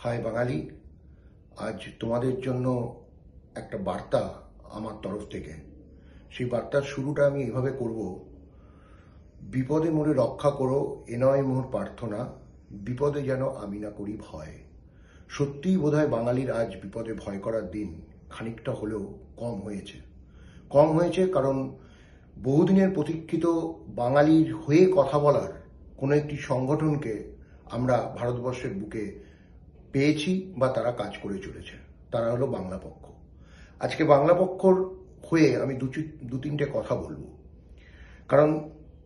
High বাঙালি, আজ তোমাদের জন্য একটা বার্তা আমার তরফ থেকে। সেই বার্তার শুরুটা আমি এভাবে করব, বিপদে মোরে রক্ষা করো, এ নয় মোর প্রার্থনা, বিপদে যেন আমি না করি ভয়। সত্যিই বোধহয় বাঙালির আজ বিপদে ভয় করার দিন খানিকটা হলেও কম হয়েছে। কারণ বহুদিনের প্রতীক্ষিত বাঙালির হয়ে কথা বলার কোনো একটি সংগঠনকে আমরা ভারতবর্ষের বুকে পেয়েছি বা তারা কাজ করে চলেছে। তারা হলো বাংলা পক্ষ। আজকে বাংলা পক্ষর হয়ে আমি দু তিনটে কথা বলবো, কারণ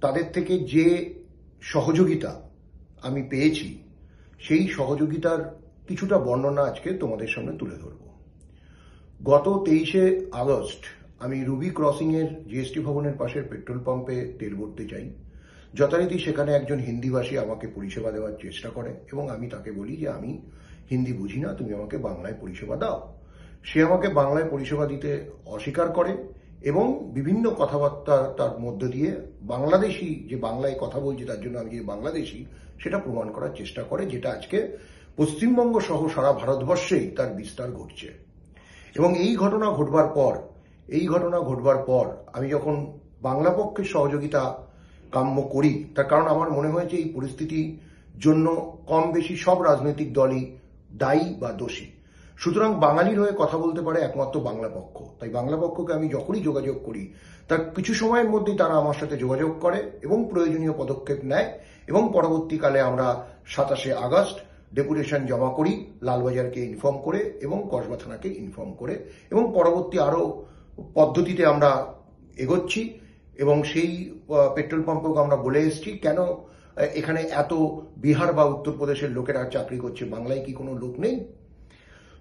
তাদের থেকে যে সহযোগিতা আমি পেয়েছি সেই সহযোগিতার কিছুটা বর্ণনা আজকে তোমাদের সামনে তুলে ধরব। গত 23শে আগস্ট আমি রুবি ক্রসিং এর জিএসটি ভবনের পাশের পেট্রোল পাম্পে তেল ভরতে যাই। যথারীতি সেখানে একজন হিন্দিভাষী আমাকে পরিষেবা দেওয়ার চেষ্টা করে এবং আমি তাকে বলি যে আমি হিন্দি বুঝি না, তুমি আমাকে বাংলায় পরিষেবা দাও। সে আমাকে বাংলায় পরিষেবা দিতে অস্বীকার করে এবং বিভিন্ন কথাবার্তা তার মধ্য দিয়ে বাংলাদেশি যে বাংলায় কথা বলছে তার জন্য আমি যে বাংলাদেশি সেটা প্রমাণ করার চেষ্টা করে, যেটা আজকে পশ্চিমবঙ্গ সহ সারা ভারতবর্ষেই তার বিস্তার ঘটছে। এবং এই ঘটনা ঘটবার পর আমি যখন বাংলা পক্ষের সহযোগিতা কাম্য করি, তার কারণ আমার মনে হয়েছে এই পরিস্থিতির জন্য কম বেশি সব রাজনৈতিক দলই দায়ী বা দোষী। সুতরাং বাঙালির হয়ে কথা বলতে পারে একমাত্র বাংলা পক্ষ। তাই বাংলা পক্ষকে আমি যখনই যোগাযোগ করি তার কিছু সময়ের মধ্যেই তারা আমার সাথে যোগাযোগ করে এবং প্রয়োজনীয় পদক্ষেপ নেয় এবং পরবর্তীকালে আমরা 27শে আগস্ট ডেপুটেশন জমা করি লালবাজারকে ইনফর্ম করে এবং কসবা থানাকে ইনফর্ম করে, এবং পরবর্তী আরো পদ্ধতিতে আমরা এগোচ্ছি। এবং সেই পেট্রোল পাম্পকে আমরা বলে এসেছি কেন এখানে এত বিহার বা উত্তরপ্রদেশের লোকেরা চাকরি করছে, বাংলায় কি কোনো লোক নেই?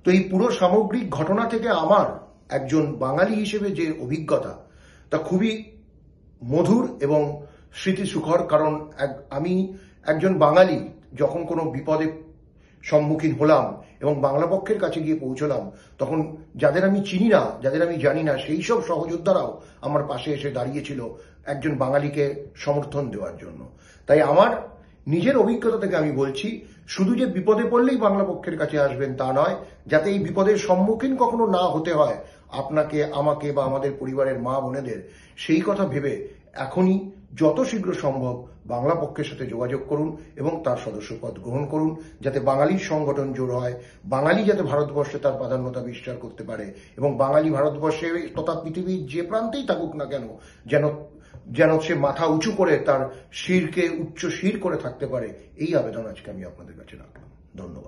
তো এই পুরো সামগ্রিক ঘটনা থেকে আমার একজন বাঙালি হিসেবে যে অভিজ্ঞতা তা খুবই মধুর এবং স্মৃতিসুখর। কারণ আমি একজন বাঙালি যখন কোনো বিপদে সম্মুখীন হলাম এবং বাংলা পক্ষের কাছে গিয়ে পৌঁছলাম, তখন যাদের আমি চিনি না, যাদের আমি জানি না, সেই সব সহযোদ্ধারাও আমার পাশে এসে দাঁড়িয়েছিল একজন বাঙালিকে সমর্থন দেওয়ার জন্য। তাই আমার নিজের অভিজ্ঞতা থেকে আমি বলছি, শুধু যে বিপদে পড়লেই বাংলা পক্ষের কাছে আসবেন তা নয়, যাতে এই বিপদের সম্মুখীন কখনো না হতে হয় আপনাকে, আমাকে বা আমাদের পরিবারের মা বোনেদের, সেই কথা ভেবে এখনই যত শীঘ্র সম্ভব বাংলা পক্ষের সাথে যোগাযোগ করুন এবং তার সদস্যপদ গ্রহণ করুন, যাতে বাঙালির সংগঠন জোর হয়, বাঙালি যাতে ভারতবর্ষে তার প্রাধান্যতা বিস্তার করতে পারে এবং বাঙালি ভারতবর্ষে তথা পৃথিবীর যে প্রান্তেই থাকুক না কেন যেন সে মাথা উঁচু করে তার শিরকে উচ্চ শির করে থাকতে পারে। এই আবেদন আজকে আমি আপনাদের কাছে রাখলাম। ধন্যবাদ।